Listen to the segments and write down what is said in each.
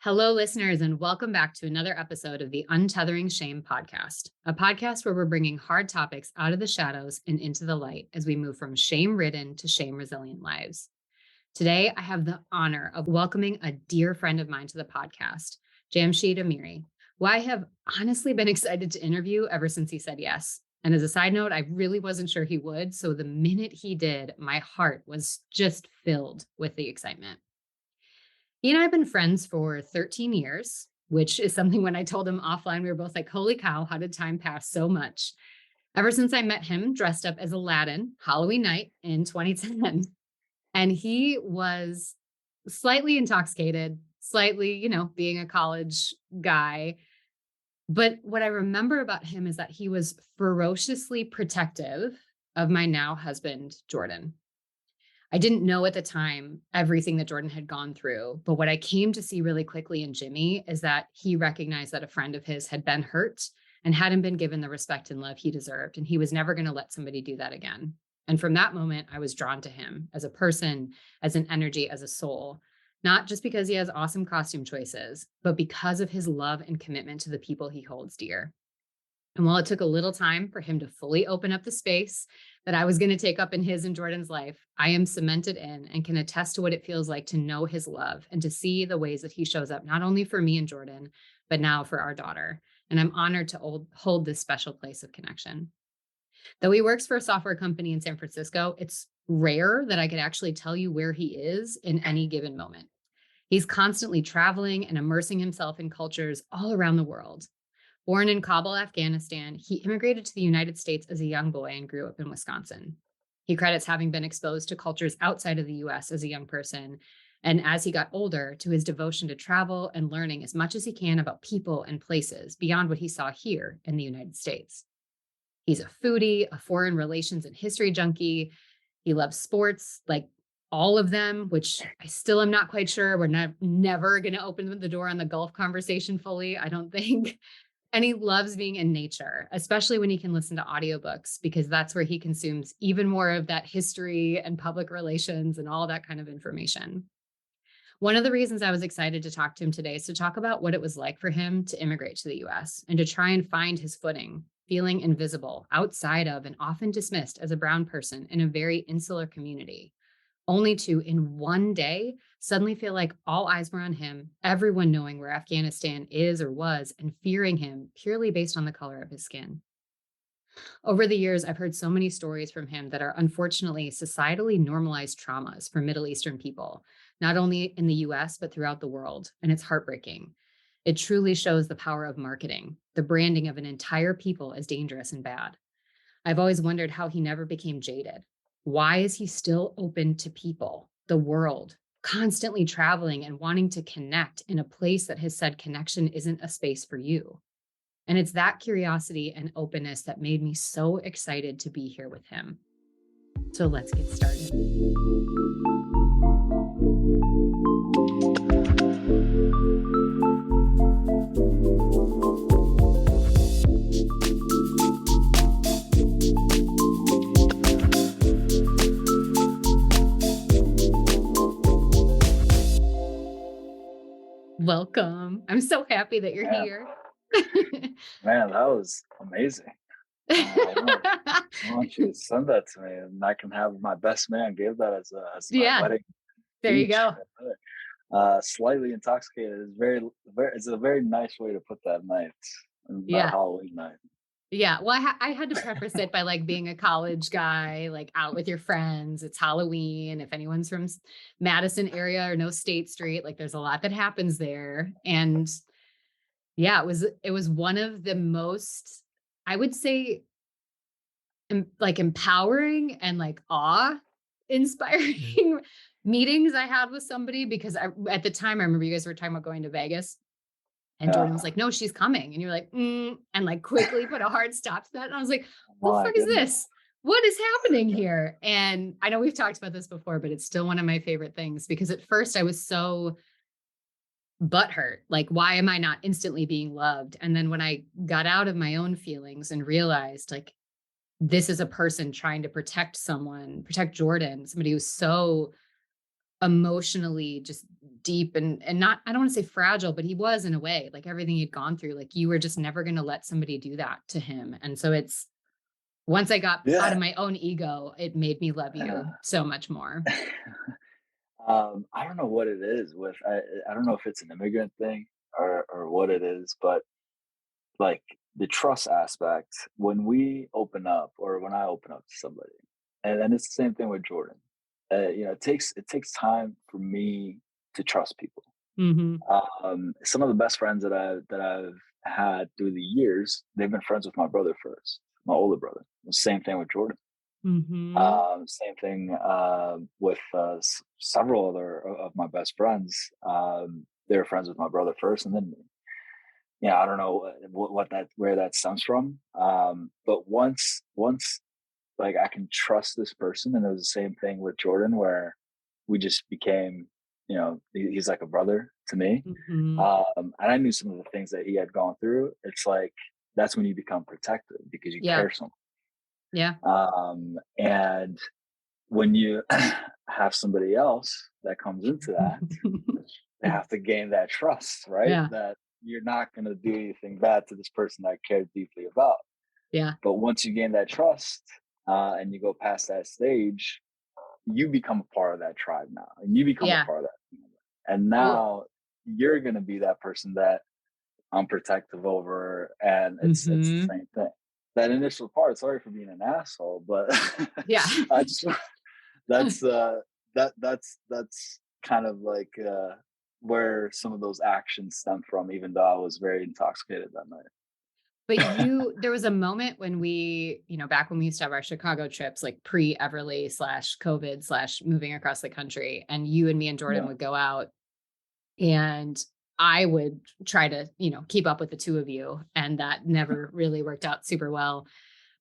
Hello, listeners, and welcome back to another episode of the Untethering Shame podcast, a podcast where we're bringing hard topics out of the shadows and into the light as we move from shame-ridden to shame-resilient lives. Today, I have the honor of welcoming a dear friend of mine to the podcast, Jamsheed Amiri, who I have honestly been excited to interview ever since he said yes. And as a side note, I really wasn't sure he would, so the minute he did, my heart was just filled with the excitement. He and I have been friends for 13 years, which is something when I told him offline, we were both like, holy cow, how did time pass so much? Ever since I met him dressed up as Aladdin Halloween night in 2010. And he was slightly intoxicated, slightly, being a college guy. But what I remember about him is that he was ferociously protective of my now husband, Jordan. I didn't know at the time everything that Jordan had gone through, but what I came to see really quickly in Jimmy is that he recognized that a friend of his had been hurt and hadn't been given the respect and love he deserved, and he was never going to let somebody do that again. And from that moment, I was drawn to him as a person, as an energy, as a soul, not just because he has awesome costume choices, but because of his love and commitment to the people he holds dear. And while it took a little time for him to fully open up the space that I was going to take up in his and Jordan's life, I am cemented in and can attest to what it feels like to know his love and to see the ways that he shows up, not only for me and Jordan, but now for our daughter. And I'm honored to hold this special place of connection. Though he works for a software company in San Francisco, it's rare that I could actually tell you where he is in any given moment. He's constantly traveling and immersing himself in cultures all around the world. Born in Kabul, Afghanistan, he immigrated to the United States as a young boy and grew up in Wisconsin. He credits having been exposed to cultures outside of the US as a young person, and as he got older, to his devotion to travel and learning as much as he can about people and places beyond what he saw here in the United States. He's a foodie, a foreign relations and history junkie. He loves sports, like all of them, which I still am not quite sure. We're never going to open the door on the golf conversation fully, I don't think. And he loves being in nature, especially when he can listen to audiobooks, because that's where he consumes even more of that history and public relations and all that kind of information. One of the reasons I was excited to talk to him today is to talk about what it was like for him to immigrate to the US and to try and find his footing, feeling invisible, outside of, and often dismissed as a brown person in a very insular community, only to, in one day, suddenly feel like all eyes were on him, everyone knowing where Afghanistan is or was, and fearing him purely based on the color of his skin. Over the years, I've heard so many stories from him that are unfortunately societally normalized traumas for Middle Eastern people, not only in the US, but throughout the world, and it's heartbreaking. It truly shows the power of marketing, the branding of an entire people as dangerous and bad. I've always wondered how he never became jaded. Why is he still open to people, the world, constantly traveling and wanting to connect in a place that has said connection isn't a space for you? And it's that curiosity and openness that made me so excited to be here with him. So let's get started. Welcome. I'm so happy that you're here. Man, that was amazing. I want you to send that to me, and I can have my best man give that as my Yeah, wedding there you speech. go. Slightly intoxicated is it's a very nice way to put that night, that Yeah. Halloween night. Yeah. Well, I had to preface it by like being a college guy, like out with your friends. It's Halloween. If anyone's from Madison area or knows State Street, like there's a lot that happens there. And yeah, it was one of the most, I would say, like empowering and like awe inspiring meetings I had with somebody, because at the time I remember you guys were talking about going to Vegas. And Jordan was Yeah. like, no, she's coming. And you're like, and like quickly put a hard stop to that. And I was like, what the My fuck is goodness. this? What is happening here? And I know we've talked about this before, but it's still one of my favorite things, because at first I was so butthurt. Like, why am I not instantly being loved? And then when I got out of my own feelings and realized like, this is a person trying to protect someone, protect Jordan, somebody who's so emotionally just deep and not, I don't want to say fragile, but he was in a way, like everything he'd gone through, like you were just never going to let somebody do that to him. And so it's, once I got out Yeah. of my own ego, it made me love you so much more. I don't know what it is with I don't know if it's an immigrant thing or what it is, but like the trust aspect when we open up or when I open up to somebody, and it's the same thing with Jordan. It takes time for me to trust people. Hmm. Some of the best friends that I've had through the years, they've been friends with my brother first, my older brother. The same thing with Jordan. Hmm. Same thing with several other of my best friends. They were friends with my brother first, and then me. Yeah, I don't know what that where that stems from. But once like I can trust this person, and it was the same thing with Jordan, where we just became, he's like a brother to me. Hmm. And I knew some of the things that he had gone through. It's like that's when you become protected because you Yeah. care so Yeah. much. And when you have somebody else that comes into that, they have to gain that trust, right? Yeah. That you're not going to do anything bad to this person that I care deeply about. Yeah. But once you gain that trust and you go past that stage, you become a part of that tribe now, and you become a Yeah. part of that family. And Well, now you're going to be that person that I'm protective over, and it's the hmm. same thing. That initial part, sorry for being an asshole, but Yeah. I just that's that's kind of like where some of those actions stem from, even though I was very intoxicated that night. But there was a moment when we, back when we used to have our Chicago trips, like pre Everly slash COVID slash moving across the country, and you and me and Jordan Yeah. would go out, and I would try to, keep up with the two of you. And that never really worked out super well.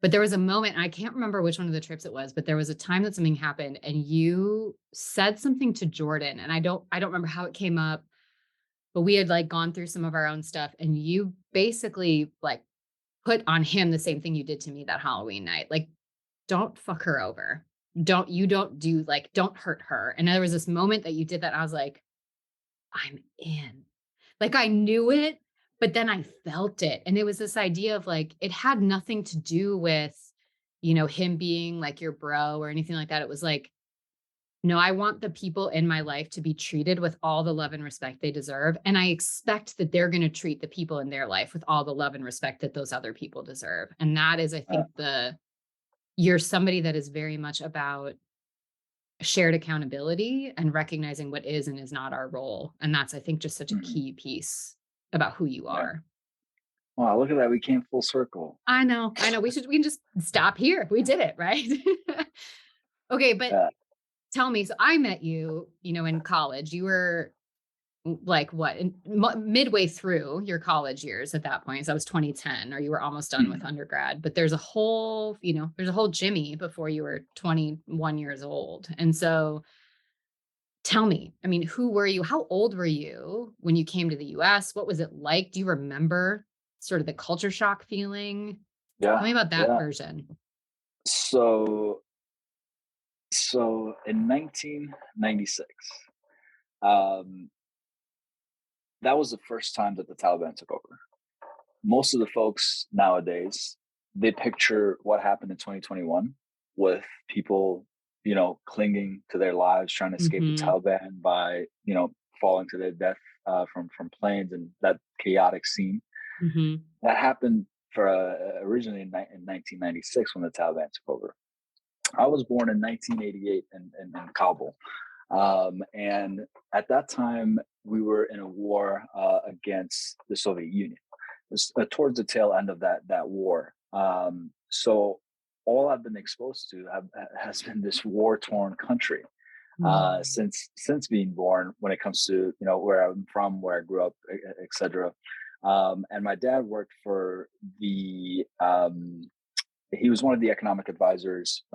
But there was a moment, I can't remember which one of the trips it was, but there was a time that something happened and you said something to Jordan. And I don't remember how it came up, but we had like gone through some of our own stuff. And you basically like put on him the same thing you did to me that Halloween night. Like, don't fuck her over. Don't hurt her. And there was this moment that you did that. I was like, I'm in. Like I knew it, but then I felt it. And it was this idea of like, it had nothing to do with, him being like your bro or anything like that. It was like, no, I want the people in my life to be treated with all the love and respect they deserve. And I expect that they're going to treat the people in their life with all the love and respect that those other people deserve. And that is, I Uh, think, you're somebody that is very much about shared accountability and recognizing what is and is not our role. And that's, I think, just such a mhm. key piece about who you Yeah. are. Wow, look at that. We came full circle. I know. I know. We can just stop here. We did it, right? Okay, but Yeah. tell me, so I met you, in college. You were like what, midway through your college years at that point. So that was 2010, or you were almost done with Mhm. undergrad. But there's a whole Jimmy before you were 21 years old. And so tell me, I mean, who were you? How old were you when you came to the US? What was it like? Do you remember sort of the culture shock feeling? Tell Yeah. me about that Yeah. version. So so in 1996, um, that was the first time that the Taliban took over. Most of the folks nowadays, they picture what happened in 2021 with people, clinging to their lives, trying to escape the Mhm. Taliban by, falling to their death from planes, and that chaotic scene Mhm. that happened for originally in 1996 when the Taliban took over. I was born in 1988 in Kabul. And at that time, we were in a war against the Soviet Union. It was towards the tail end of that war. So all I've been exposed to has been this war torn country Mm. since being born. When it comes to where I'm from, where I grew up, etc. And my dad worked for the he was one of the economic advisors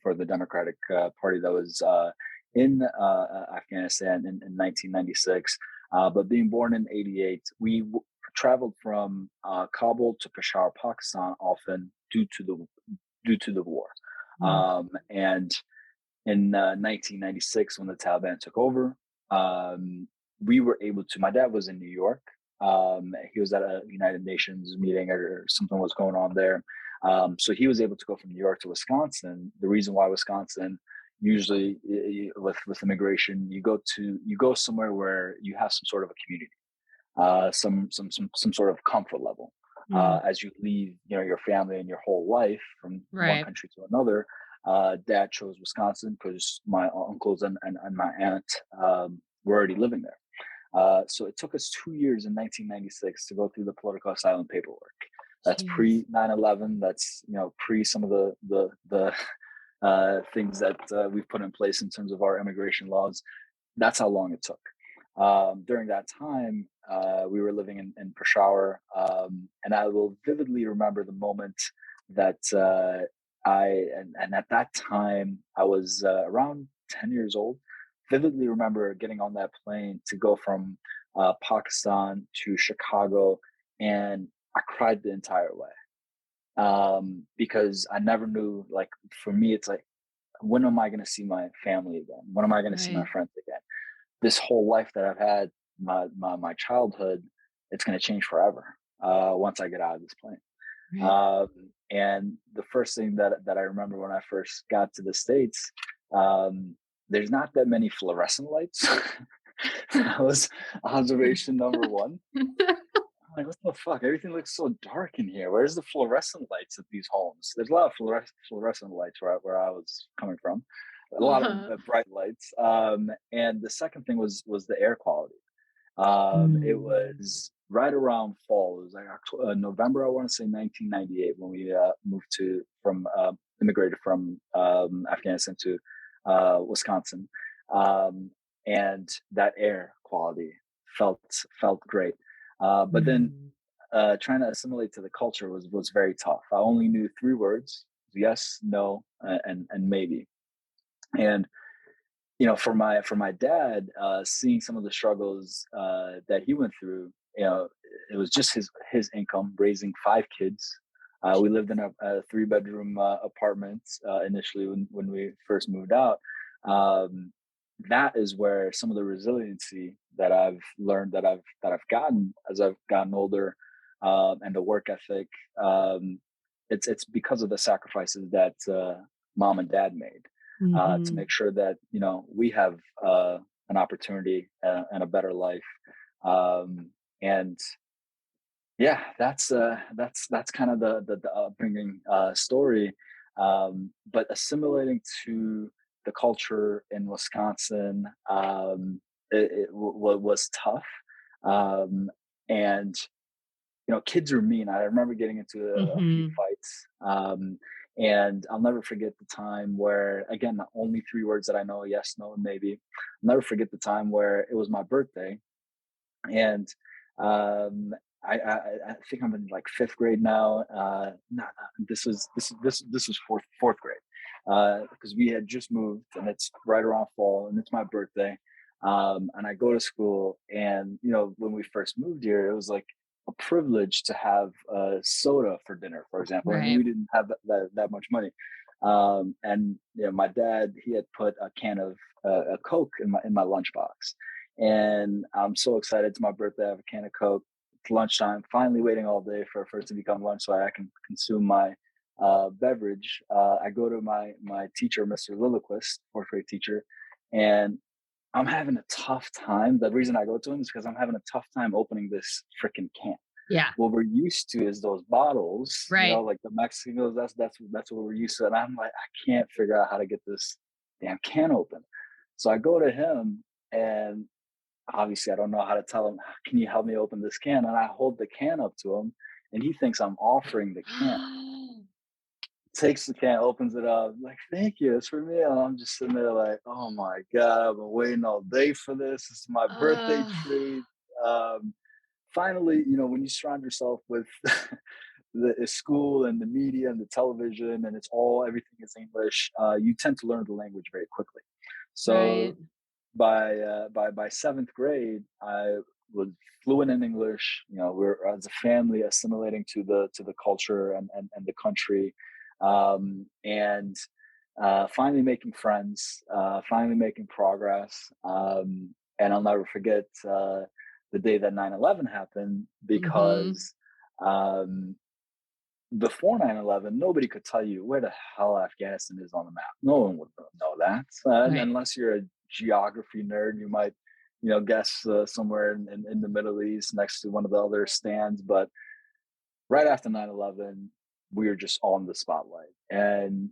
for the Democratic Party that was in Afghanistan in 1996. But being born in '88, we traveled from Kabul to Peshawar, Pakistan, often due to the war. Mm. And in 1996 when the Taliban took over. We were able to. My dad was in New York. He was at a United Nations meeting or something was going on there. So he was able to go from New York to Wisconsin. The reason why Wisconsin, usually with immigration, you go somewhere where you have some sort of a community, some sort of comfort level. As you leave, your family and your whole life from one Right. country to another. Dad chose Wisconsin because my uncles and my aunt were already living there. So it took us 2 years in 1996 to go through the political asylum paperwork. That's Jeez. pre 9/11. That's pre some of the things that we've put in place in terms of our immigration laws. That's how long it took. During that time, we were living in Peshawar, and I will vividly remember the moment that and at that time I was around 10 years old. Vividly remember getting on that plane to go from Pakistan to Chicago, and I cried the entire way because I never knew. Like for me, it's like, when am I going to see my family again? When am I going to see my Right. friends again? This whole life that I've had, my childhood, it's going to change forever once I get out of this plane. Right. And the first thing that I remember when I first got to the States, um, there's not that many fluorescent lights. That was observation number one. I'm like, what the fuck? Everything looks so dark in here. Where's the fluorescent lights at these homes? There's a lot of fluorescent lights where I was coming from. A lot of Uh-huh. bright lights. And the second thing was the air quality. It Mm. was right around fall. It was like November, I want to say 1998, when we moved immigrated from Afghanistan to Wisconsin, um, and that air quality felt felt great. But then Mm. trying to assimilate to the culture was very tough. I only knew three words: yes, no, and maybe. And for my dad, seeing some of the struggles that he went through, it was just his income raising five kids. We lived in a three-bedroom apartment initially when we first moved out. Um, that is where some of the resiliency that I've learned that I've gotten as I've gotten older, and the work ethic. It's because of the sacrifices that mom and dad made to Mhm. make sure that we have an opportunity and a better life. And yeah, that's kind of the upbringing story. But assimilating to the culture in Wisconsin, was tough. Um, and kids are mean. I remember getting into a few Mhm. fights. And I'll never forget the time where, again, the only three words that I know: yes, no, and maybe. I'll never forget the time where it was my birthday, and um, I think I'm in like fifth grade now. No, this was fourth grade, because we had just moved, and it's right around fall, and it's my birthday. And I go to school, and when we first moved here, it was like a privilege to have soda for dinner, for example, and Right. we didn't have that much money. And my dad, he had put a can of a Coke in my lunchbox, and I'm so excited. It's my birthday. I have a can of Coke. It's lunchtime. Finally, waiting all day for it to become lunch so I can consume my beverage. I go to my teacher, Mr. Lilliquist, fourth grade teacher, and I'm having a tough time. The reason I go to him is because I'm having a tough time opening this freaking can. Yeah. What we're used to is those bottles, Right. like the Mexicans. That's what we're used to. And I'm like, I can't figure out how to get this damn can open. So I go to him, and obviously I don't know how to tell him, can you help me open this can? And I hold the can up to him, and he thinks I'm offering the can. Takes the can, opens it up, like, thank you, it's for me. And I'm just sitting there like, oh my God, I've been waiting all day for this. It's my birthday treat. Um, Finally, when you surround yourself with the school and the media and the television, and everything is English, you tend to learn the language very quickly. So Right. by seventh grade, I was fluent in English. We're as a family assimilating to the culture and the country, and finally making friends, finally making progress. And I'll never forget the day that 9/11 happened Hmm. because um, before 9/11, nobody could tell you where the hell Afghanistan is on the map. No one would know that. Right. Unless you're a geography nerd, you might, guess somewhere in the Middle East next to one of the other stands. But right after 9/11, we were just all in the spotlight. And,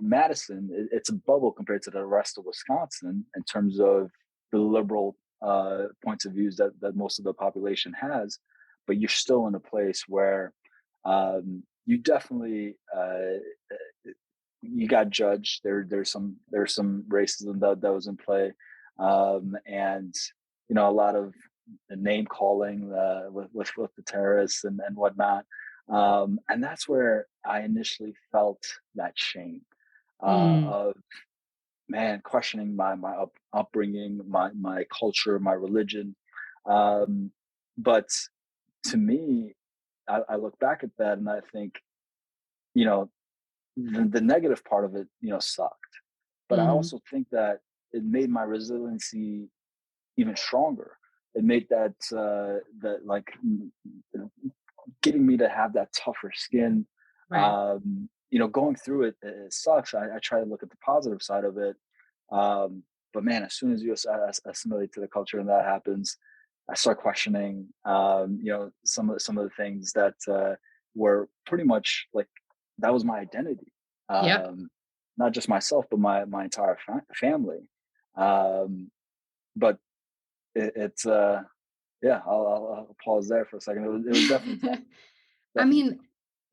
Madison, it's a bubble compared to the rest of Wisconsin in terms of the liberal points of views that most of the population has. But you're still in a place where you definitely you got judged. There's some racism that was in play, and a lot of name calling with the terrorists and whatnot. And that's where I initially felt that shame Mm. of man questioning my upbringing, my culture, my religion. Um, but to me, I look back at that and I think, you know, the negative part of it, sucked. But I Hmm. also think that it made my resiliency even stronger. It made that like getting me to have that tougher skin. Right. Going through it sucks. I try to look at the positive side of it. But man, as soon as you assimilate to the culture and that happens, I start questioning, some of the things that were pretty much like that was my identity. Yep. Um, Not just myself, but my entire family. Um, but it's yeah, I'll pause there for a second. It was definitely tough, I definitely tough. mean,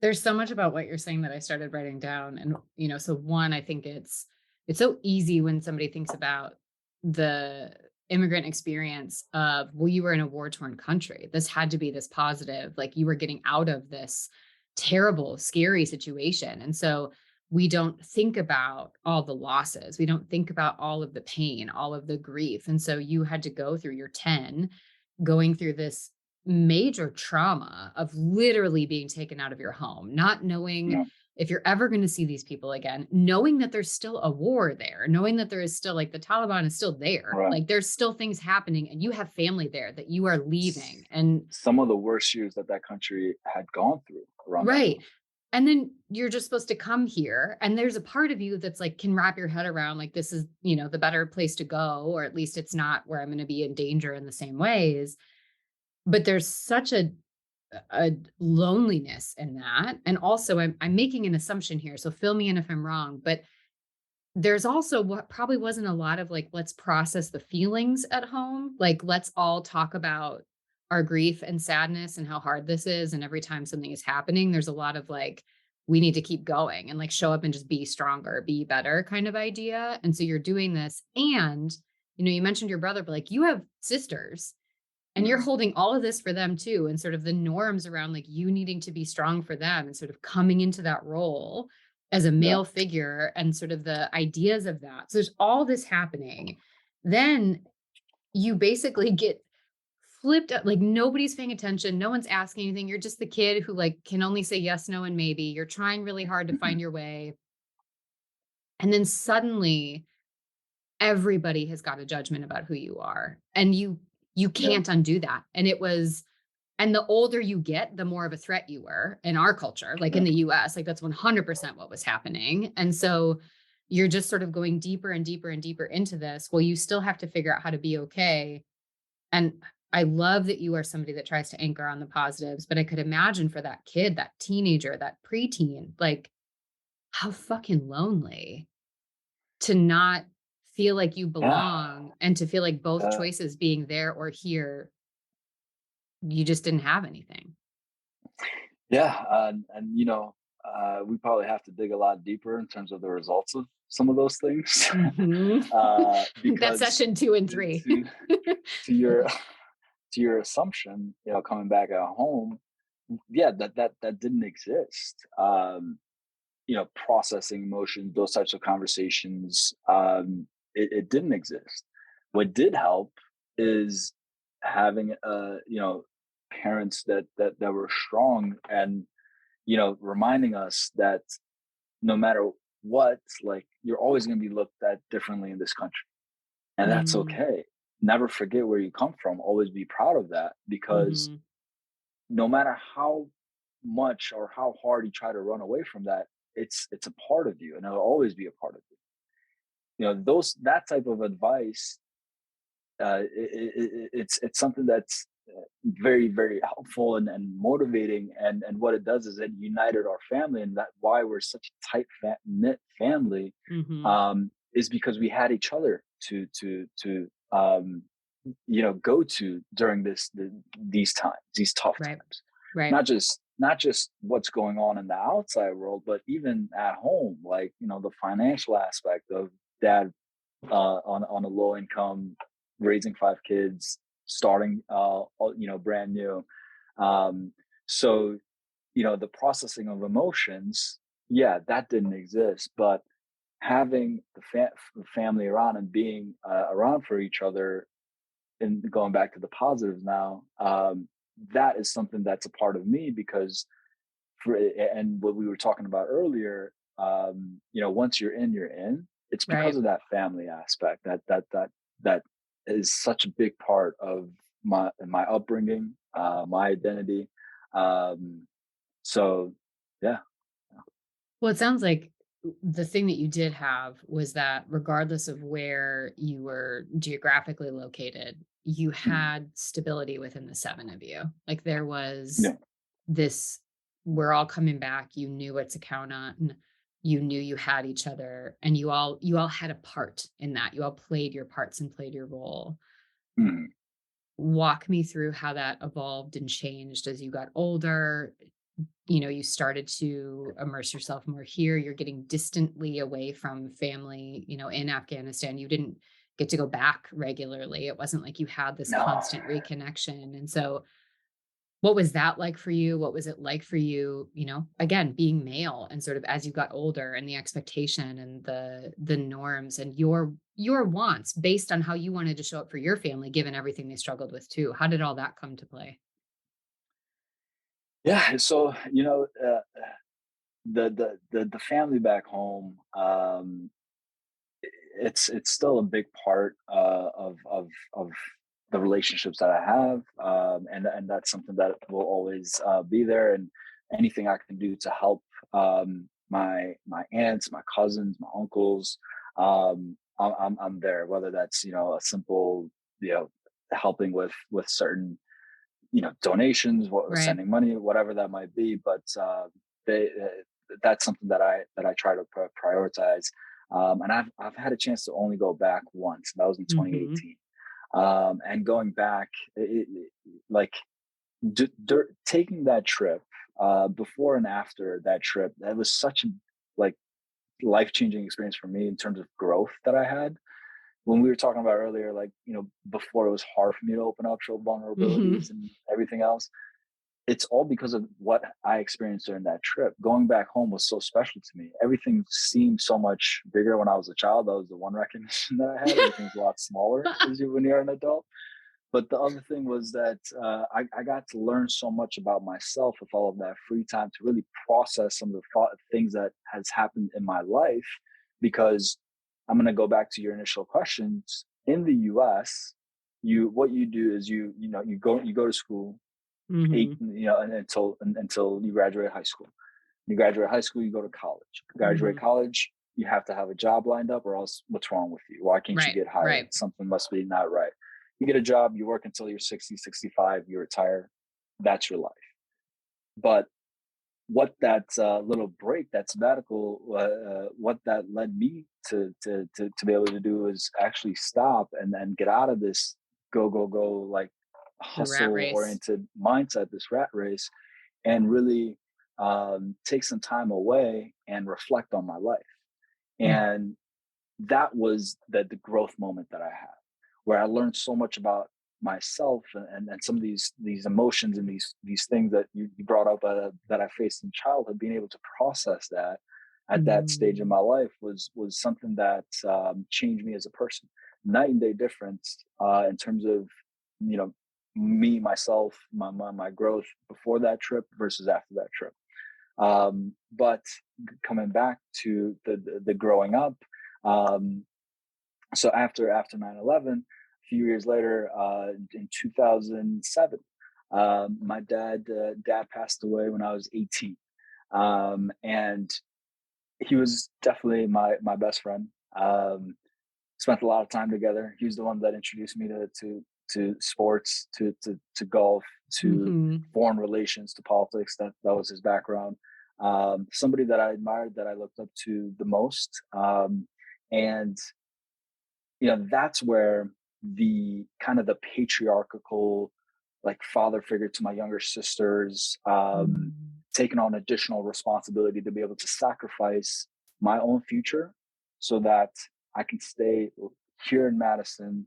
there's so much about what you're saying that I started writing down. And, so one, I think it's so easy when somebody thinks about the immigrant experience of, well, you were in a war-torn country. This had to be this positive, like you were getting out of this terrible, scary situation. And so we don't think about all the losses. We don't think about all of the pain, all of the grief. And so you had to go through your 10 going through this major trauma of literally being taken out of your home, not knowing Yeah, if you're ever going to see these people again, knowing that there's still a war there, knowing that there is still like the Taliban is still there, right. like there's still things happening and you have family there that you are leaving. And Some of the worst years that country had gone through around that right. time. And then you're just supposed to come here. And there's a part of you that's like, can wrap your head around like, this is, the better place to go, or at least it's not where I'm going to be in danger in the same ways. But there's such a loneliness in that. And also I'm making an assumption here, so fill me in if I'm wrong, but there's also what probably wasn't a lot of like, let's process the feelings at home. Like, let's all talk about our grief and sadness and how hard this is. And every time something is happening, there's a lot of like, we need to keep going and like show up and just be stronger, be better kind of idea. And so you're doing this. And, you mentioned your brother, but like you have sisters and you're Mhm. holding all of this for them too, and sort of the norms around like you needing to be strong for them and sort of coming into that role as a Yeah, male figure and sort of the ideas of that. So there's all this happening. Then you basically get flipped up, like nobody's paying attention, no one's asking anything. You're just the kid who like can only say yes, no, and maybe. You're trying really hard to mhm, find your way. And then suddenly everybody has got a judgment about who you are. And you yeah, can't undo that. And the older you get, the more of a threat you were in our culture, like in yeah, the US, like that's 100% what was happening. And so you're just sort of going deeper and deeper and deeper into this. Well, you still have to figure out how to be okay. And I love that you are somebody that tries to anchor on the positives, but I could imagine for that kid, that teenager, that preteen, like how fucking lonely to not feel like you yeah, belong and to feel like both uh, choices being there or here, you just didn't have anything. yeah. And we probably have to dig a lot deeper in terms of the results of some of those things, Mhm. That's because session 2 and to 3. to to your to your assumption, coming back at home, yeah, that didn't exist. Processing emotions, those types of conversations, it didn't exist. What did help is having, parents that were strong and, reminding us that no matter what, like, you're always going to be looked at differently in this country. And that's Mm, okay. Never forget where you come from. Always be proud of that, because mhm. no matter how much or how hard you try to run away from that, it's a part of you and it'll always be a part of you. You know, those that type of advice, it's something that's very, very helpful and motivating. And what it does is it united our family, and that why we're such a tight knit family, Mhm. is because we had each other to go to during these times, these tough Right. times. Right. Not just what's going on in the outside world, but even at home, like, the financial aspect of dad, on a low income, raising five kids, starting brand new. Um, so the processing of emotions, yeah, that didn't exist, but having the family around and being around for each other, and going back to the positives now, that is something that's a part of me, because and what we were talking about earlier, once you're in, you're in. It's because Right. of that family aspect that is such a big part of my upbringing, my identity. Um, so yeah. Well, it sounds like the thing that you did have was that regardless of where you were geographically located, you Mhm. had stability within the seven of you. Like there was Yeah. this, we're all coming back. You knew what to count on. You knew you had each other, and you all had a part in that. You all played your parts and played your role. Mhm. Walk me through how that evolved and changed as you got older. You started to immerse yourself more here. You're getting distantly away from family, in Afghanistan. You didn't get to go back regularly. It wasn't like you had this No. constant reconnection. And so, what was that like for you? What was it like for you, again, being male and sort of as you got older and the expectation and the norms and your wants based on how you wanted to show up for your family, given everything they struggled with too. How did all that come to play? Yeah. So the family back home, it's still a big part of the relationships that I have, and that's something that will always be there. And anything I can do to help, my aunts, my cousins, my uncles, I'm there. Whether that's a simple, helping with certain, donations, Right. sending money, whatever that might be. But they that's something that I try to prioritize. And I've had a chance to only go back once. That was in Hmm. 2018. And going back, like, taking that trip, before and after that trip, that was such a, like, life changing experience for me in terms of growth that I had. When we were talking about earlier, like, before, it was hard for me to open up, show Hmm. vulnerabilities and everything else. It's all because of what I experienced during that trip. Going back home was so special to me. Everything seemed so much bigger when I was a child. That was the one recognition that I had. Everything's a lot smaller when you're an adult. But the other thing was that, I got to learn so much about myself with all of that free time to really process some of the things that has happened in my life. Because I'm going to go back to your initial questions. In the U.S., what you do is you go to school, Hmm. until you graduate high school. You graduate high school, you go to college. Graduate Hmm. college, you have to have a job lined up, or else what's wrong with you? Why can't you Right. get hired? Right. Something must be not right. You get a job, you work until you're 60, 65, you retire. That's your life. But what that little break, that sabbatical, what that led me to be able to do is actually stop and then get out of this go go go, like, The rat hustle race. oriented mindset, this rat race, and really, take some time away and reflect on my life. Mm. And that was the growth moment that I had, where I learned so much about myself, and some of these emotions and these things that you brought up, that I faced in childhood. Being able to process that at that stage in Mm. my life was something that, changed me as a person. Night and day difference, in terms of, you know me, myself, my growth before that trip versus after that trip. But coming back to the growing up. Um, so after 9/11, a few years later, in 2007, my dad passed away when I was 18, and he was definitely my best friend. Spent a lot of time together. He was the one that introduced me to sports, to golf, to Hmm. foreign relations, to politics. That was his background. Somebody that I admired, that I looked up to the most, and that's where the kind of the patriarchal, like, father figure to my younger sisters, taking on additional responsibility to be able to sacrifice my own future so that I can stay here in Madison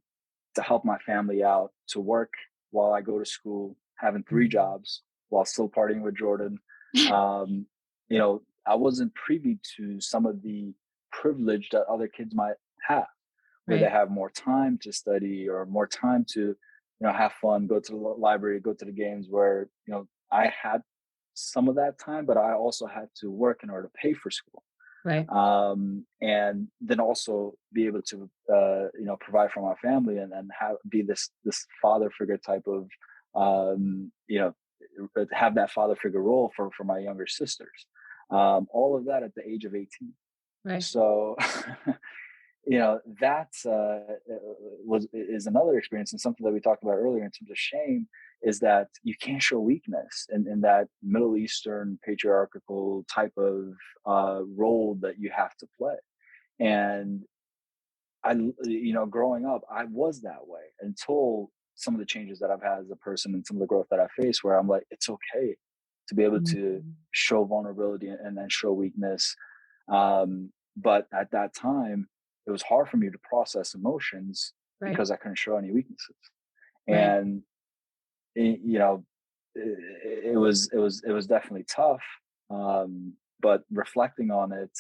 to help my family out, to work while I go to school, having three jobs while still partying with Jordan. Um, I wasn't privy to some of the privilege that other kids might have, where they Right. have more time to study or more time to, have fun, go to the library, go to the games, where, I had some of that time, but I also had to work in order to pay for school. Right. And then also be able to, provide for my family, and be this father figure type of, um, you know, have that father figure role for my younger sisters. All of that at the age of 18. Right. So, that was is another experience, and something that we talked about earlier in terms of shame, is that you can't show weakness in that Middle Eastern patriarchal type of role that you have to play. And growing up, I was that way until some of the changes that I've had as a person and some of the growth that I face, where I'm like, it's okay to be able to Mhm. show vulnerability and then show weakness. But at that time, it was hard for me to process emotions Right. because I couldn't show any weaknesses. Right. And it, you know, it was definitely tough. But reflecting on it,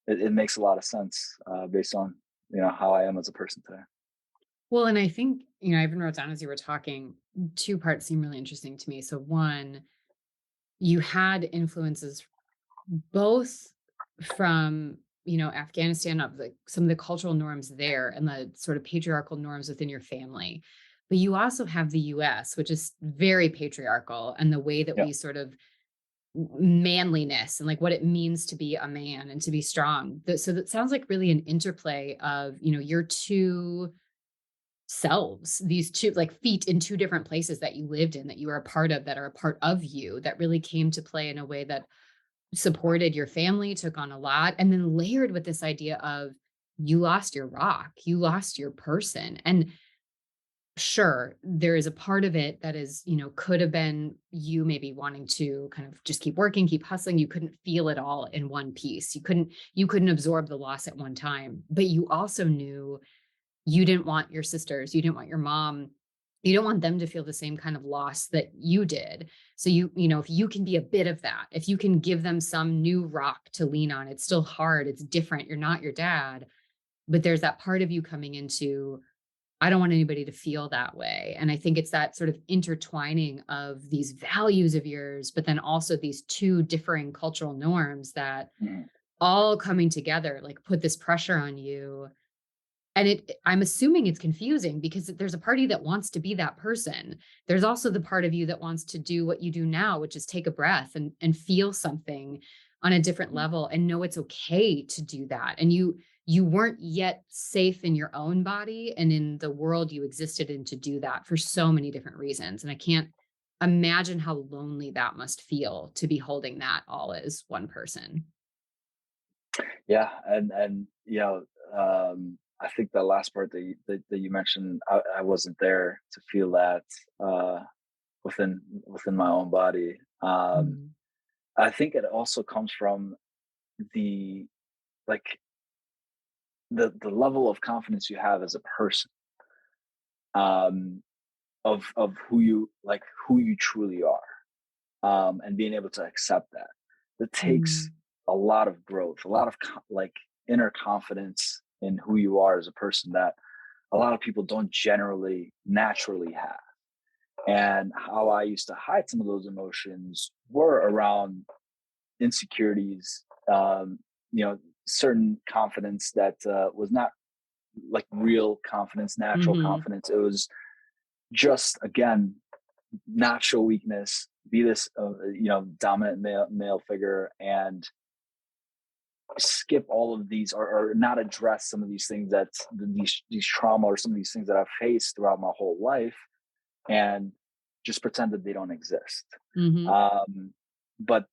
it makes a lot of sense, based on how I am as a person today. Well, and I think, I even wrote down as you were talking, two parts seem really interesting to me. So, one, you had influences both from, Afghanistan, of some of the cultural norms there and the sort of patriarchal norms within your family. But you also have the US, which is very patriarchal, and the way that Yeah. we sort of manliness and like what it means to be a man and to be strong. So that sounds like really an interplay of, your two selves, these two like feet in two different places that you lived in, that you were a part of, that are a part of you, that really came to play in a way that supported your family, took on a lot, and then layered with this idea of you lost your rock, you lost your person. And sure, there is a part of it that is, could have been you maybe wanting to kind of just keep working, keep hustling. You couldn't feel it all in one piece. You couldn't absorb the loss at one time, but you also knew you didn't want your sisters, you didn't want your mom, you don't want them to feel the same kind of loss that you did. So if you can be a bit of that, if you can give them some new rock to lean on, it's still hard, it's different, you're not your dad, but there's that part of you coming into, I don't want anybody to feel that way. And I think it's that sort of intertwining of these values of yours, but then also these two differing cultural norms that Mhm. all coming together, like put this pressure on you. And I'm assuming it's confusing because there's a party that wants to be that person. There's also the part of you that wants to do what you do now, which is take a breath and feel something on a different Mhm. level and know it's okay to do that. And you weren't yet safe in your own body and in the world you existed in to do that for so many different reasons. And I can't imagine how lonely that must feel to be holding that all as one person. Yeah, and I think the last part that you mentioned, I wasn't there to feel that, within my own body. Mhm. I think it also comes from the like the level of confidence you have as a person, um, of who you truly are, and being able to accept that. That takes Mhm. a lot of growth, a lot of inner confidence in who you are as a person, that a lot of people don't generally naturally have. And how I used to hide some of those emotions were around insecurities, you know, certain confidence that was not like real confidence, natural Hmm. confidence. It was just, again, not show weakness, be this, dominant male figure, and skip all of these, or not address some of these things, that these trauma, or some of these things that I've faced throughout my whole life, and just pretend that they don't exist. Hmm. Um, but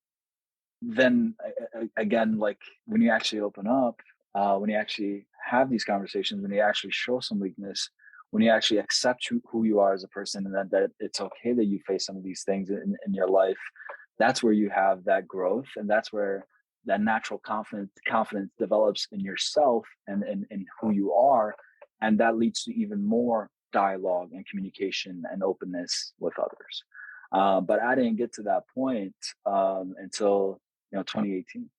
then again, like, when you actually open up, when you actually have these conversations, when you actually show some weakness, when you actually accept who you are as a person, and that it's okay that you face some of these things in your life, that's where you have that growth, and that's where that natural confidence develops in yourself, and in who you are, and that leads to even more dialogue and communication and openness with others. But I didn't get to that point until 2018,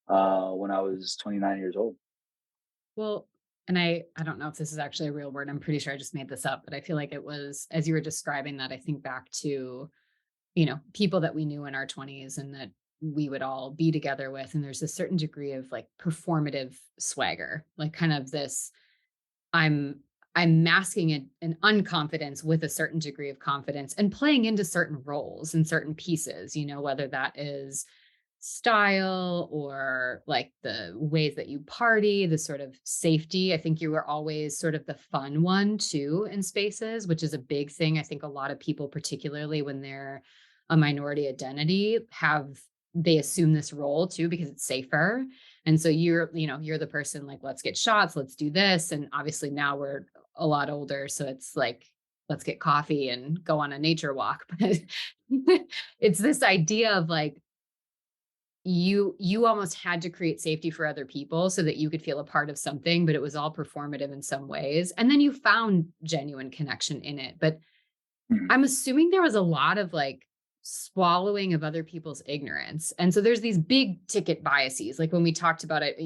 when I was 29 years old. Well, and I don't know if this is actually a real word. I'm pretty sure I just made this up, but I feel like it was, as you were describing that, I think back to, people that we knew in our 20s and that we would all be together with. And there's a certain degree of like performative swagger, like kind of this, I'm I'm masking an unconfidence with a certain degree of confidence and playing into certain roles and certain pieces, whether that is style or like the ways that you party, the sort of safety. I think you were always sort of the fun one too in spaces, which is a big thing. I think a lot of people, particularly when they're a minority identity, they assume this role too because it's safer. And so you're the person like, let's get shots, let's do this. And obviously now we're a lot older. So it's like, let's get coffee and go on a nature walk. But it's this idea of like, you almost had to create safety for other people so that you could feel a part of something, but it was all performative in some ways. And then you found genuine connection in it. But Mhm. I'm assuming there was a lot of like swallowing of other people's ignorance. And so there's these big ticket biases. Like when we talked about it,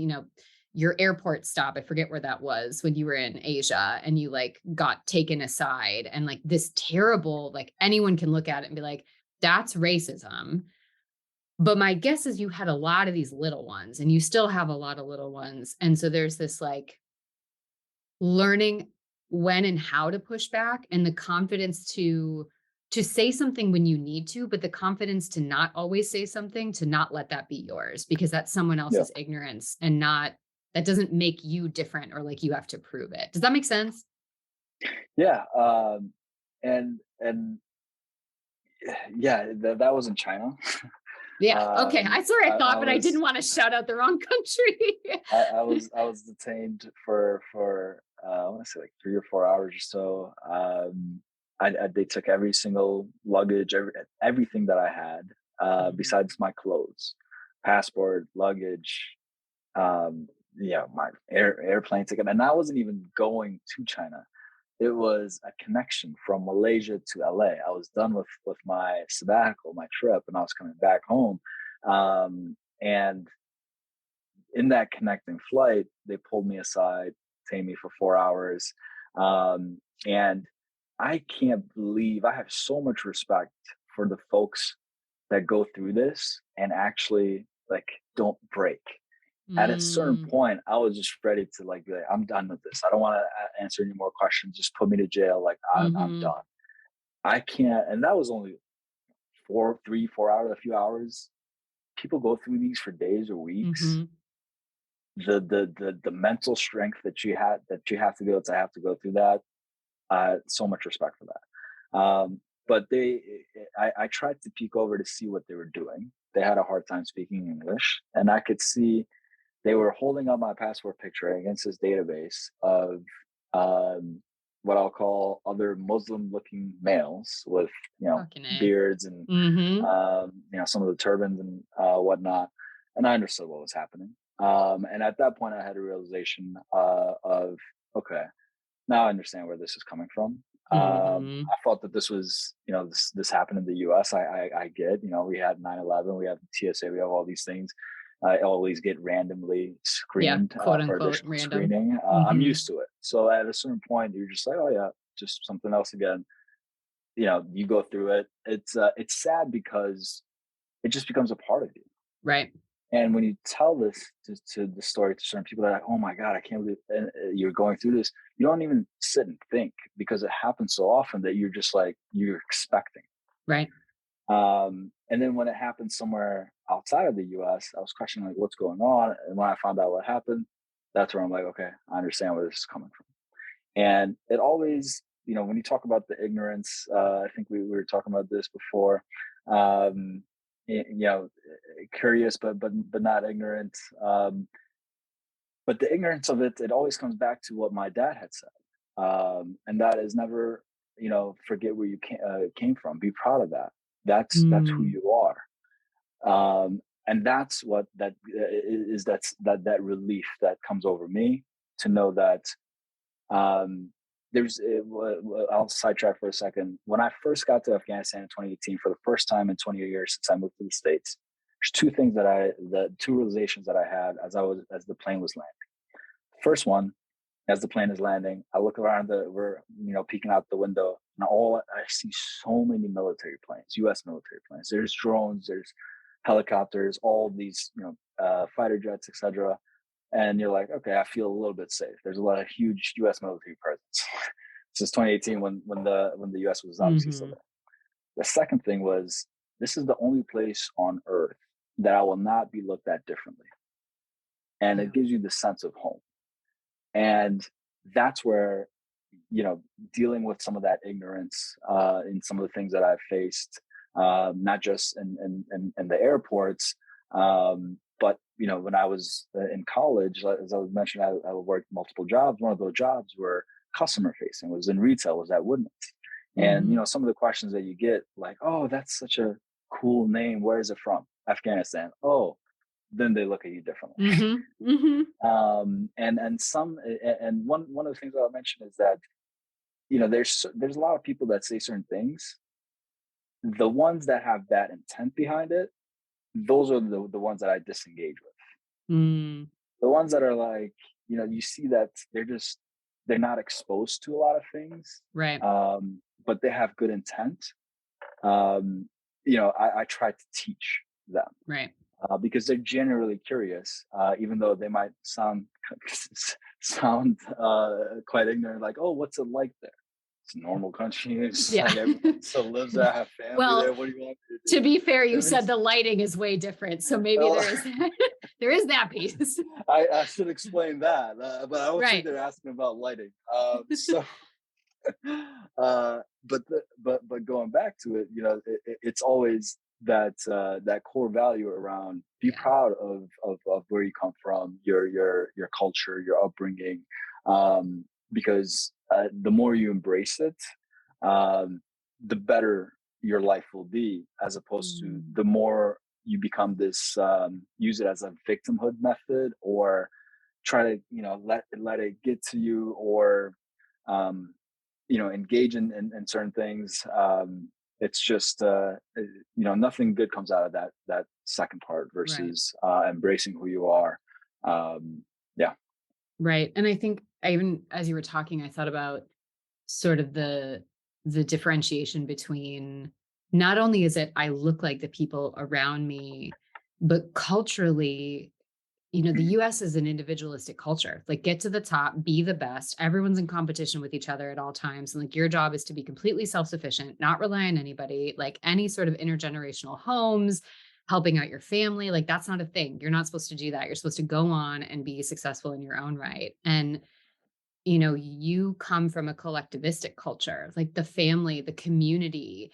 your airport stop, I forget where that was when you were in Asia and you like got taken aside and like this terrible, like anyone can look at it and be like, that's racism. But my guess is you had a lot of these little ones and you still have a lot of little ones. And so there's this like learning when and how to push back and the confidence to say something when you need to, but the confidence to not always say something, to not let that be yours because that's someone Yeah, else's ignorance and not that doesn't make you different or like you have to prove it. Does that make sense? yeah, and yeah, that was in China. Yeah. Okay. I sorry I I thought, but I didn't was want to shout out the wrong country. I was detained for I want to say like 3 or 4 hours or so. They took every single luggage, everything that I had, Mhm. besides my clothes, passport, luggage, um, my airplane ticket, and I wasn't even going to China. It was a connection from Malaysia to LA. I was done with my sabbatical, my trip, and I was coming back home. And in that connecting flight, they pulled me aside, detained me for 4 hours. And I can't believe, I have so much respect for the folks that go through this and actually like don't break. At a certain Mm, point, I was just ready to like be like, I'm done with this. I don't want to answer any more questions. Just put me to jail. Like I'm mhm, done. I can't. And that was only 4 hours, a few hours. People go through these for days or weeks. mhm. The mental strength that you have to go to have to go through that. So much respect for that. But I tried to peek over to see what they were doing. They had a hard time speaking English, and I could see they were holding up my passport picture against this database of um, what I'll call other Muslim-looking males with Fucking A. beards and Mhm. some of the turbans and whatnot. And I understood what was happening. And at that point, I had a realization of okay, now I understand where this is coming from. Mhm. I thought that this was, this happened in the U.S. I get, we had 9/11, we have TSA, we have all these things. I always get randomly Yeah, screened quote for unquote additional random. screening. I'm Mhm. used to it. So at a certain point, you're just like, oh yeah, just something else again. You go through it. It's sad because it just becomes a part of you. Right. And when you tell this to the story to certain people, they're like, "Oh my God, I can't believe you're going through this." You don't even sit and think because it happens so often that you're just like you're expecting. Right. And then when it happened somewhere outside of the U.S., I was questioning like what's going on. And when I found out what happened, that's where I'm like, okay, I understand where this is coming from. And it always, when you talk about the ignorance, I think we were talking about this before. Um, curious, but not ignorant. But the ignorance of it, it always comes back to what my dad had said, and that is never, forget where you came from. Be proud of that. That's who Mm. you are. And that's what that is. That relief that comes over me to know that um, I'll sidetrack for a second. When I first got to Afghanistan in 2018, for the first time in 20 years since I moved to the States, there's the two realizations that I had as the plane was landing. First one, as the plane is landing, I look around we're peeking out the window, and I see so many military planes, U.S. military planes. There's drones, there's helicopters, all these fighter jets, etc. And you're like, okay, I feel a little bit safe. There's a lot of huge U.S. military presence since 2018 when the U.S. was obviously still Hmm. there. The second thing was this is the only place on earth that I will not be looked at differently, and Yeah. it gives you the sense of home. And that's where dealing with some of that ignorance in some of the things that I've faced, not just in the airports, but when I was in college, as I was mentioning, I worked multiple jobs. One of those jobs were customer facing, was in retail, was at Woodman's. And Hmm. some of the questions that you get, like, "Oh, that's such a cool name. Where is it from?" Afghanistan. Oh, then they look at you differently. Hmm. Hmm. And one of the things I'll mention is that there's a lot of people that say certain things. The ones that have that intent behind it, those are the ones that I disengage with. Mm. The ones that are like, you see that they're not exposed to a lot of things, Right. but they have good intent. I try to teach them Right. because they're generally curious, even though they might sound quite ignorant. Like, oh, what's it like there? It's a normal country. It's Yeah. like everyone still lives there. I have family Well, there. What do you want me to to do? be fair, you It said means, the lighting is way different. So maybe there is that, there is that piece. I should explain that, but I don't think Right. they're asking about lighting. But going back to it, it's always that core value around be Yeah. proud of where you come from, your culture, your upbringing, because the more you embrace it, the better your life will be, as opposed to Mm. the more you become this use it as a victimhood method, or try to let it get to you, or um, engage in certain things. It's just nothing good comes out of that second part Right. versus embracing who you are. Yeah. Right. And I think I even, as you were talking, I thought about sort of the differentiation between, not only is it I look like the people around me, but culturally, the US is an individualistic culture. Like, get to the top, be the best. Everyone's in competition with each other at all times. And like, your job is to be completely self-sufficient, not rely on anybody, like any sort of intergenerational homes, helping out your family. Like, that's not a thing. You're not supposed to do that. You're supposed to go on and be successful in your own right. And you come from a collectivistic culture, like the family, the community.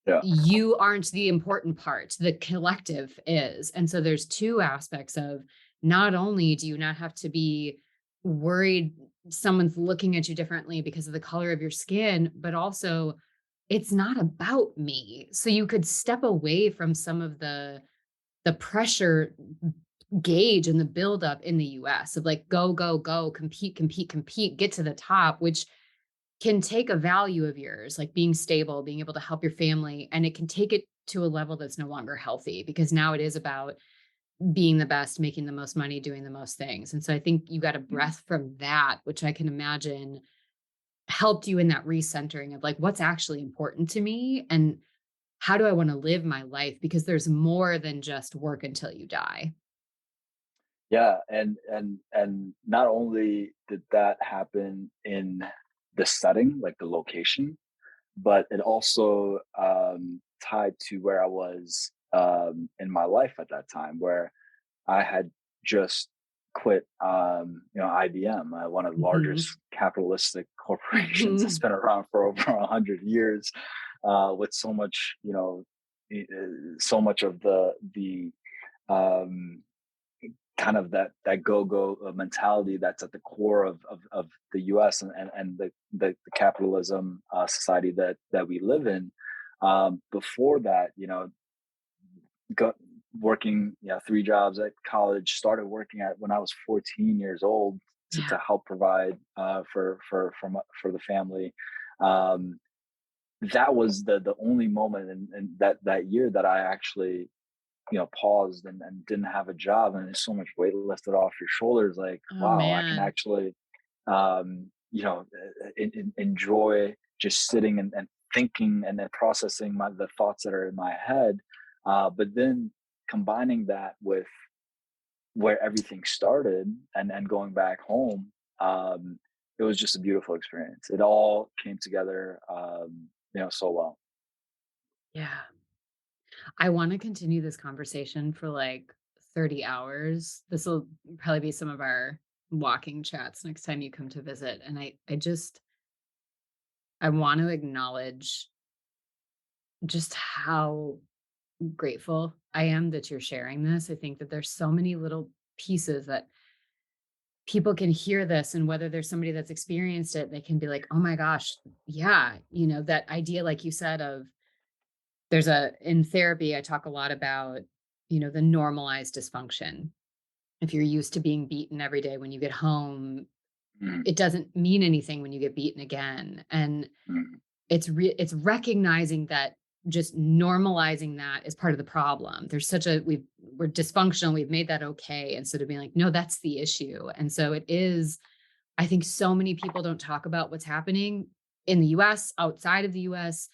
Yeah. You aren't the important part, the collective is. And so there's two aspects of, not only do you not have to be worried someone's looking at you differently because of the color of your skin, but also it's not about me. So you could step away from some of the pressure gauge and the buildup in the US of like, go, go, go, compete, compete, compete, get to the top, which can take a value of yours, like being stable, being able to help your family, and it can take it to a level that's no longer healthy, because now it is about being the best, making the most money, doing the most things. And so I think you got a Mhm. breath from that, which I can imagine helped you in that recentering of like, what's actually important to me. And how do I want to live my life? Because there's more than just work until you die. Yeah, and not only did that happen in the setting, like the location, but it also tied to where I was in my life at that time, where I had just quit, IBM, one of the largest Mhm. capitalistic corporations that's Mhm. been around for over 100 years, with so much, so much of the um, kind of that go mentality that's at the core of the U.S. and the capitalism society that we live in. Before that, got working, 3 jobs at college, started working at when I was 14 years old to Yeah. help provide for the family. Um, that was the only moment in that year that I actually paused and didn't have a job, and there's so much weight lifted off your shoulders. Like, Oh wow, I can man. actually enjoy just sitting and thinking and then processing the thoughts that are in my head, but then combining that with where everything started and going back home. It was just a beautiful experience. It all came together, so well. Yeah. I want to continue this conversation for like 30 hours. This will probably be some of our walking chats next time you come to visit. And I want to acknowledge just how grateful I am that you're sharing this. I think that there's so many little pieces that people can hear this, and whether there's somebody that's experienced it, they can be like, "Oh my gosh, yeah, that idea like you said of in therapy I talk a lot about, the normalized dysfunction. If you're used to being beaten every day when you get home, Mhm, it doesn't mean anything when you get beaten again. And mhm, it's recognizing that just normalizing that is part of the problem. There's such a we're dysfunctional, we've made that okay instead of being like, no, that's the issue. And so it is, I think so many people don't talk about what's happening in the US, outside of the US,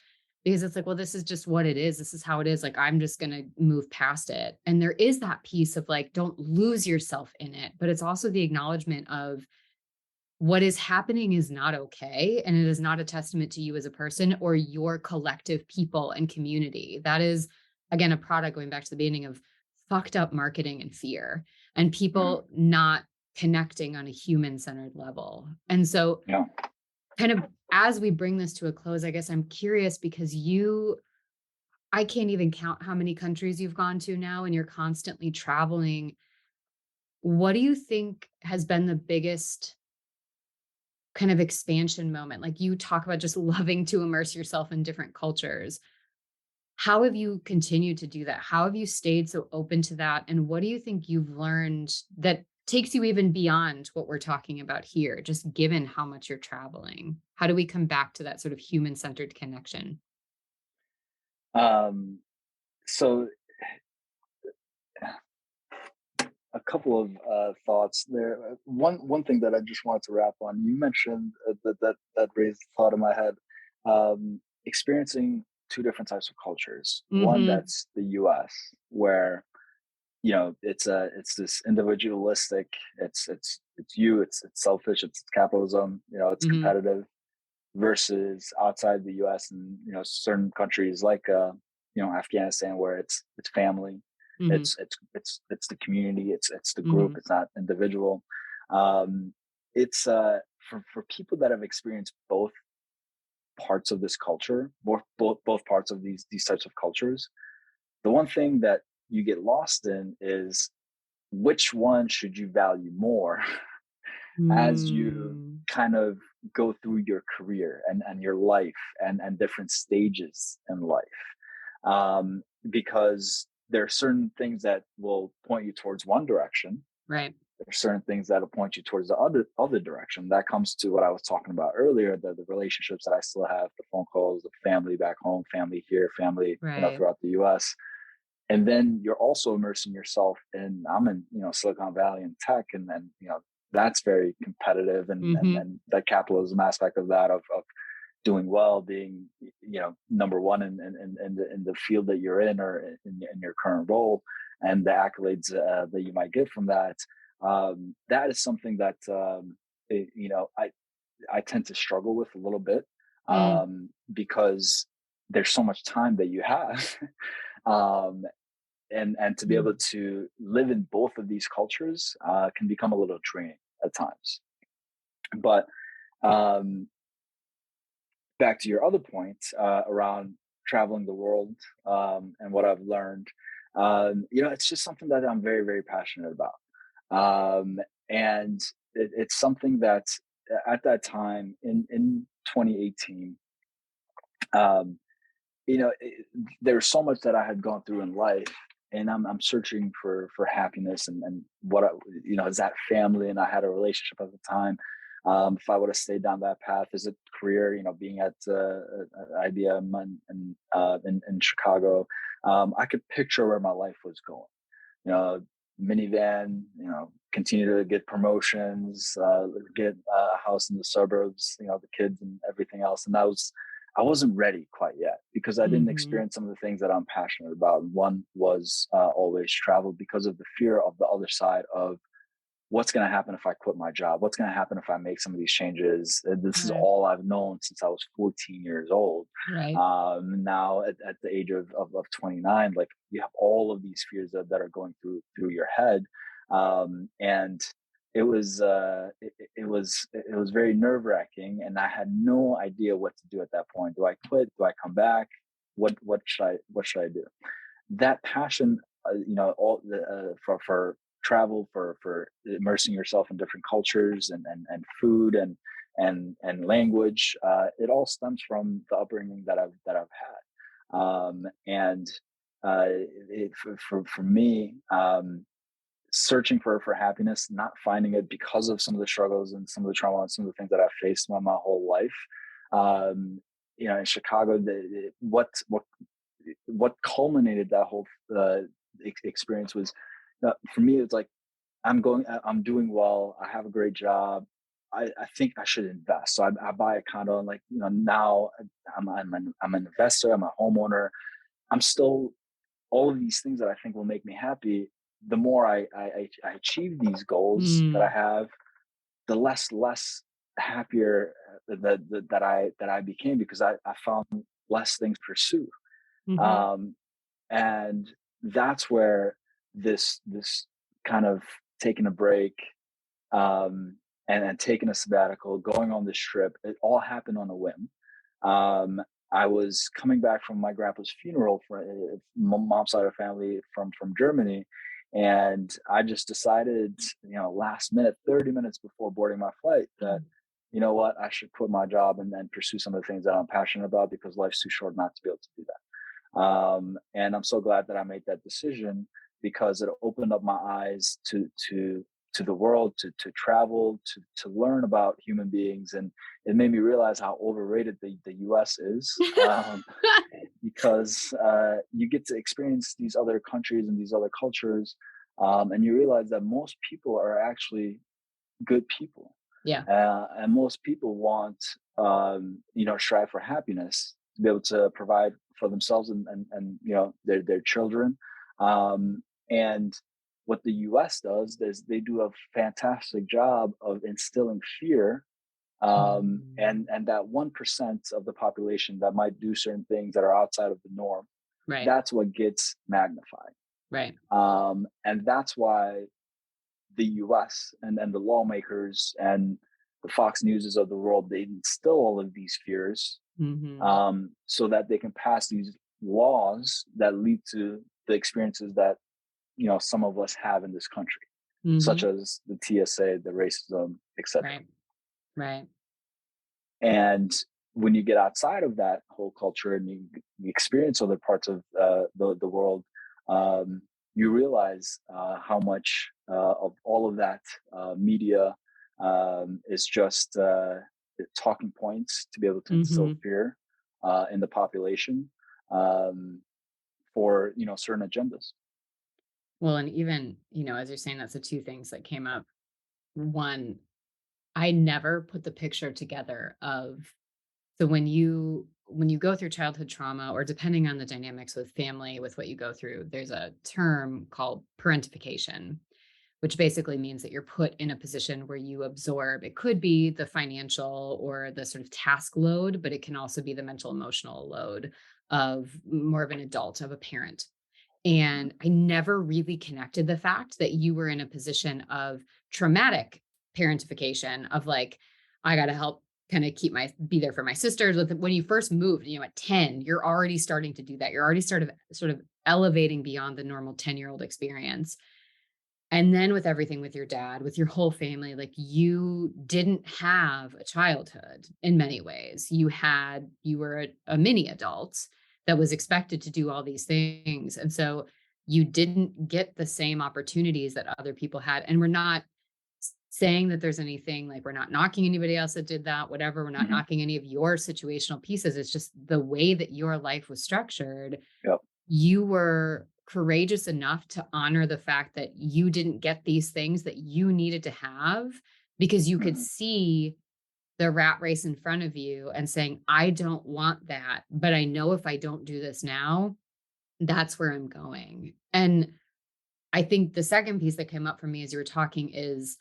because it's like, well, this is just what it is. This is how it is. Like, I'm just going to move past it. And there is that piece of like, don't lose yourself in it. But it's also the acknowledgement of what is happening is not okay. And it is not a testament to you as a person or your collective people and community. That is, again, a product going back to the beginning of fucked up marketing and fear and mhm. people not connecting on a human centered level. And so, Yeah. kind of as we bring this to a close, I guess I'm curious because I can't even count how many countries you've gone to now and you're constantly traveling. What do you think has been the biggest kind of expansion moment? Like you talk about just loving to immerse yourself in different cultures. How have you continued to do that? How have you stayed so open to that? And what do you think you've learned that takes you even beyond what we're talking about here, just given how much you're traveling? How do we come back to that sort of human centered connection? Um, so a couple of thoughts there. One thing that I just wanted to wrap on. You mentioned that raised the thought in my head. Experiencing two different types of cultures. One Mm-hmm. that's the U.S., where it's this individualistic. It's you. It's selfish. It's capitalism. It's Mm-hmm. competitive. Versus outside the U.S. and certain countries like Afghanistan, where it's family, Mm-hmm. it's the community, it's the group, Mm-hmm. it's not individual. Um, it's for people that have experienced both parts of this culture, both parts of these types of cultures. The one thing that you get lost in is which one should you value more as you Mm. kind of go through your career and your life and different stages in life. Because there are certain things that will point you towards one direction. Right. There are certain things that will point you towards the other direction. That comes to what I was talking about earlier, the relationships that I still have, the phone calls, the family back home, family here, family, Right. throughout the US. And then you're also immersing yourself in, I'm in, Silicon Valley and tech, and then, that's very competitive, and Mm-hmm. and the capitalism aspect of that, of doing well, being number one in the field that you're in, or in your current role, and the accolades that you might get from that. That is something that I tend to struggle with a little bit, Mm, because there's so much time that you have. um, and to be able mm, to live in both of these cultures can become a little draining at times. But um, back to your other point around traveling the world, and what I've learned, it's just something that I'm very, very passionate about. And it's something that at that time in 2018, um, there's so much that I had gone through in life, and I'm searching for happiness, and what is that family, and I had a relationship at the time. If I would have stayed down that path, is it career? Being at IBM in Chicago, I could picture where my life was going. You know, minivan. Continue to get promotions, get a house in the suburbs. The kids and everything else, and I wasn't ready quite yet because I didn't mhm. experience some of the things that I'm passionate about. One was always travel, because of the fear of the other side of what's going to happen if I quit my job? What's going to happen if I make some of these changes? This is Right, all I've known since I was 14 years old. right. Now at the age of 29, like, you have all of these fears that are going through your head. And it was very nerve wracking, and I had no idea what to do at that point. Do I quit? Do I come back? What should I do? That passion, all for travel, for immersing yourself in different cultures, and food, and language. It all stems from the upbringing that I've had. And for me, searching for happiness, not finding it because of some of the struggles and some of the trauma and some of the things that I've faced my whole life. In Chicago, what culminated that whole experience was, for me, it's like, I'm doing well, I have a great job, I think I should invest. So I buy a condo, and, like, now I'm an investor, I'm a homeowner. I'm still all of these things that I think will make me happy. The more I achieve these goals that I Mm, have, the less happier that I became, because I found less things to pursue. mhm. um, and that's where this kind of taking a break, and taking a sabbatical, going on this trip, it all happened on a whim. um, I was coming back from my grandpa's funeral for my mom's side of family from Germany, and I just decided, last minute, 30 minutes before boarding my flight, that, you know what, I should quit my job and then pursue some of the things that I'm passionate about, because life's too short not to be able to do that. And I'm so glad that I made that decision, because it opened up my eyes to the world, to travel, to learn about human beings, and it made me realize how overrated the U.S. is. Because you get to experience these other countries and these other cultures, and you realize that most people are actually good people, Yeah. and most people want, strive for happiness, to be able to provide for themselves, and their children. And what the U.S. does is they do a fantastic job of instilling fear, Mm, and that 1% of the population that might do certain things that are outside of the norm, right, that's what gets magnified. right. And that's why the US and the lawmakers and the Fox Newses of the world, they instill all of these fears, Mhm, so that they can pass these laws that lead to the experiences that some of us have in this country, such mhm. as the TSA, the racism, etc. Right, right. And when you get outside of that whole culture, and you experience other parts of the world, you realize how much of all of that media is just talking points to be able to instill Mhm. fear in the population, um, for certain agendas. Well, and even, as you're saying, that's the 2 things that came up. One, I never put the picture together of So when you go through childhood trauma, or depending on the dynamics with family, with what you go through, there's a term called parentification, which basically means that you're put in a position where you absorb. It could be the financial or the sort of task load, but it can also be the mental emotional load of more of an adult, of a parent. Mhm. And I never really connected the fact that you were in a position of traumatic parentification, of like, I got to help kind of be there for my sisters. When you first moved, at 10, you're already starting to do that. You're already sort of elevating beyond the normal 10-year-old experience. And then with everything with your dad, with your whole family, like, you didn't have a childhood in many ways. You were a mini adult that was expected to do all these things. And so you didn't get the same opportunities that other people had. And we're not saying that there's anything, like, we're not knocking anybody else that did that, whatever. We're not Mhm. knocking any of your situational pieces. It's just the way that your life was structured. Yep. You were courageous enough to honor the fact that you didn't get these things that you needed to have, because you could Mhm. see the rat race in front of you and saying, I don't want that, but I know if I don't do this now, that's where I'm going. And I think the second piece that came up for me as you were talking is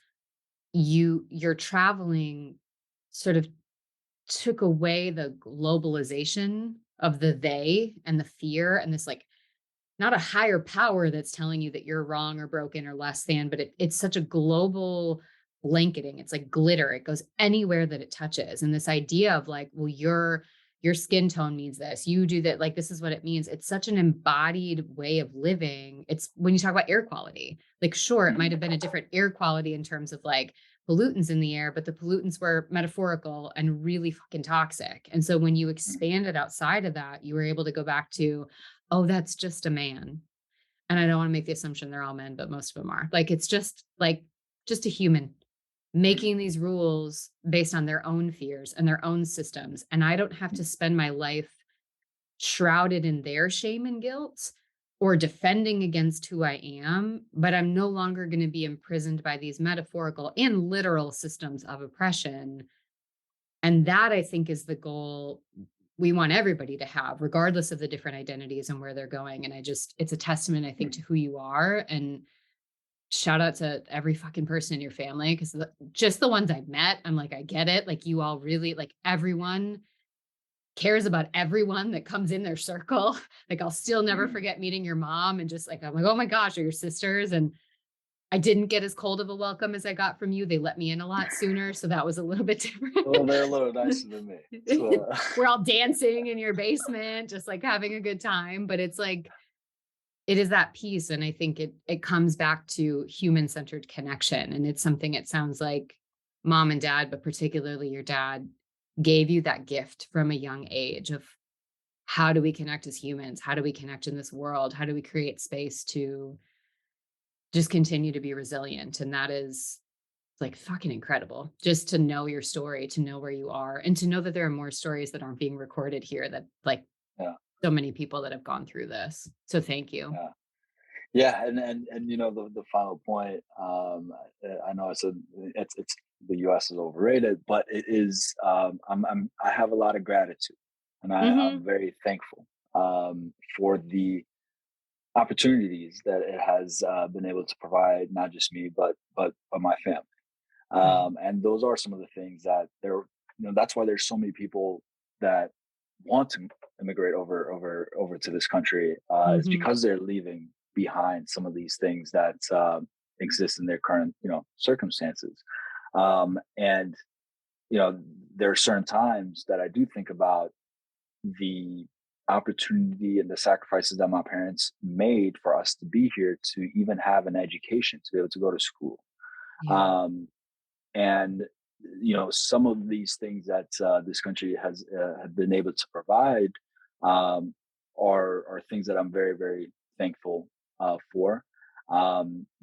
your traveling sort of took away the globalization of the they and the fear and this, like, not a higher power that's telling you that you're wrong or broken or less than, but it's such a global blanketing. It's like glitter. It goes anywhere that it touches. And this idea of like, well, your skin tone means this. You do that, like, this is what it means. It's such an embodied way of living. It's when you talk about air quality. Like, sure, it might Mhm. have been a different air quality in terms of like pollutants in the air, but the pollutants were metaphorical and really fucking toxic. And so when you Mhm. expanded outside of that, you were able to go back to, oh, that's just a man. And I don't want to make the assumption they're all men, but most of them are. Like, it's just like, just a human Mhm. making these rules based on their own fears and their own systems. And I don't have to Mhm. spend my life shrouded in their shame and guilt or defending against who I am, but I'm no longer going to be imprisoned by these metaphorical and literal systems of oppression. And that, I think, is the goal we want everybody to have, regardless of the different identities and where they're going. And it's a testament, I think, to Mhm. who you are. And shout out to every fucking person in your family, because just the ones I've met, I'm like, I get it. Like, you all really, like, everyone cares about everyone that comes in their circle. Like, I'll still never Mhm. forget meeting your mom, and just like, I'm like, oh my gosh, are your sisters? And I didn't get as cold of a welcome as I got from you. They let me in a lot sooner. So that was a little bit Well, different. they're a little nicer than me. So, We're all dancing in your basement, just like having a good time. But it's like, it is that piece. And I think it comes back to human centered connection. And it's something, it sounds like mom and dad, but particularly your dad, gave you that gift from a young age of, how do we connect as humans? How do we connect in this world? How do we create space to just continue to be resilient? And that is, like, fucking incredible, just to know your story, to know where you are, and to know that there are more stories that aren't being recorded here, that, like, yeah, so many people that have gone through this. So thank you. yeah. Yeah, and the final point. I know it's the U.S. is overrated, but it is. I have a lot of gratitude, and I'm Mhm. very thankful for the opportunities that it has been able to provide, not just me, but my family. Right. And those are some of the things that that's why there's so many people that want to immigrate over to this country, is Mhm. because they're leaving behind some of these things that exist in their current circumstances. And you know there are certain times that I do think about the opportunity and the sacrifices that my parents made for us to be here, to even have an education, to be able to go to school. Yeah. um, and some of these things that this country has have been able to provide um, are things that I'm very, very thankful for,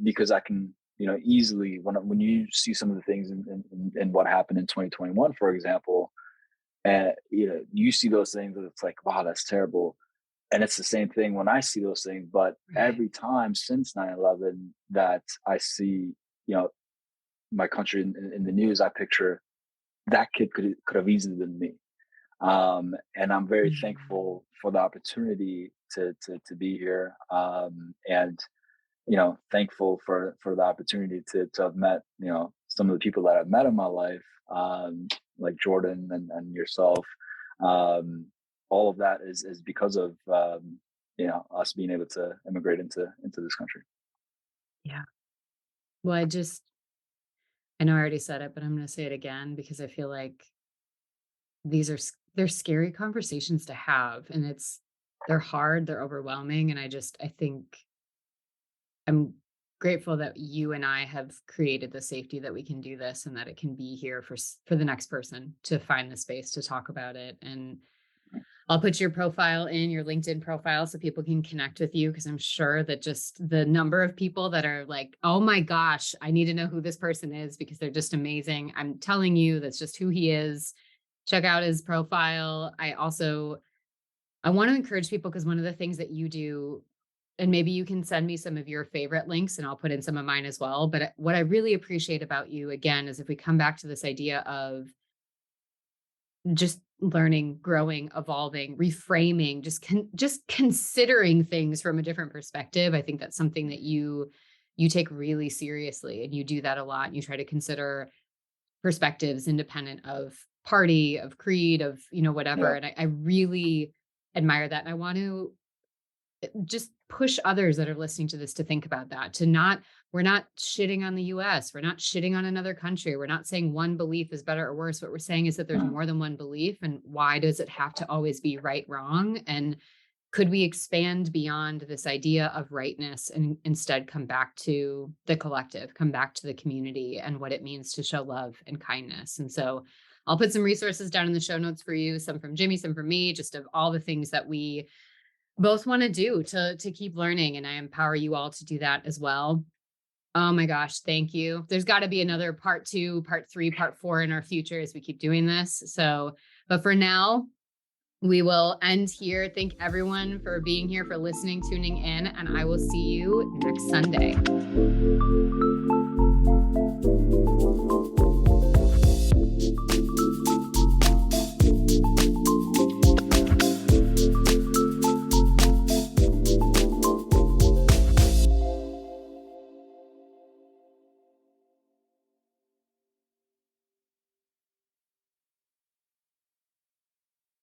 because I can easily, when you see some of the things in what happened in 2021, for example, and you see those things and it's like, wow, that's terrible. And it's the same thing when I see those things, but Right. every time since 9/11 that I see you know my country in the news, I picture that kid could have easily been me. And I'm very Mhm. thankful for the opportunity to be here. And thankful for the opportunity to have met, some of the people that I've met in my life, like Jordan and yourself. Um, all of that is because of us being able to immigrate into this country. Yeah. Well, I know I already said it, but I'm going to say it again because I feel like they're scary conversations to have, and they're hard, they're overwhelming, and I think I'm grateful that you and I have created the safety that we can do this and that it can be here for the next person to find the space to talk about it. And I'll put your profile in your LinkedIn profile so people can connect with you because I'm sure that just the number of people that are like, "Oh my gosh, I need to know who this person is because they're just amazing." I'm telling you, that's just who he is. Check out his profile. I want to encourage people because one of the things that you do, and maybe you can send me some of your favorite links and I'll put in some of mine as well. But what I really appreciate about you, again, is if we come back to this idea of just learning, growing, evolving, reframing, just considering things from a different perspective. I think that's something that you take really seriously, and you do that a lot. And you try to consider perspectives independent of party, of creed, of whatever. Yeah, And I really admire that. And I want to just push others that are listening to this to think about that, we're not shitting on the US, we're not shitting on another country, we're not saying one belief is better or worse. What we're saying is that there's mhm, more than one belief, and why does it have to always be right, wrong? And could we expand beyond this idea of rightness and instead come back to the collective, come back to the community and what it means to show love and kindness? And so I'll put some resources down in the show notes for you, some from Jimmy, some from me, just of all the things that we both want to do to keep learning, and I empower you all to do that as well. Oh my gosh, thank you. There's got to be another part 2, part 3, part 4 in our future as we keep doing this. So, but for now, we will end here. Thank everyone for being here, for listening, tuning in, and I will see you next Sunday.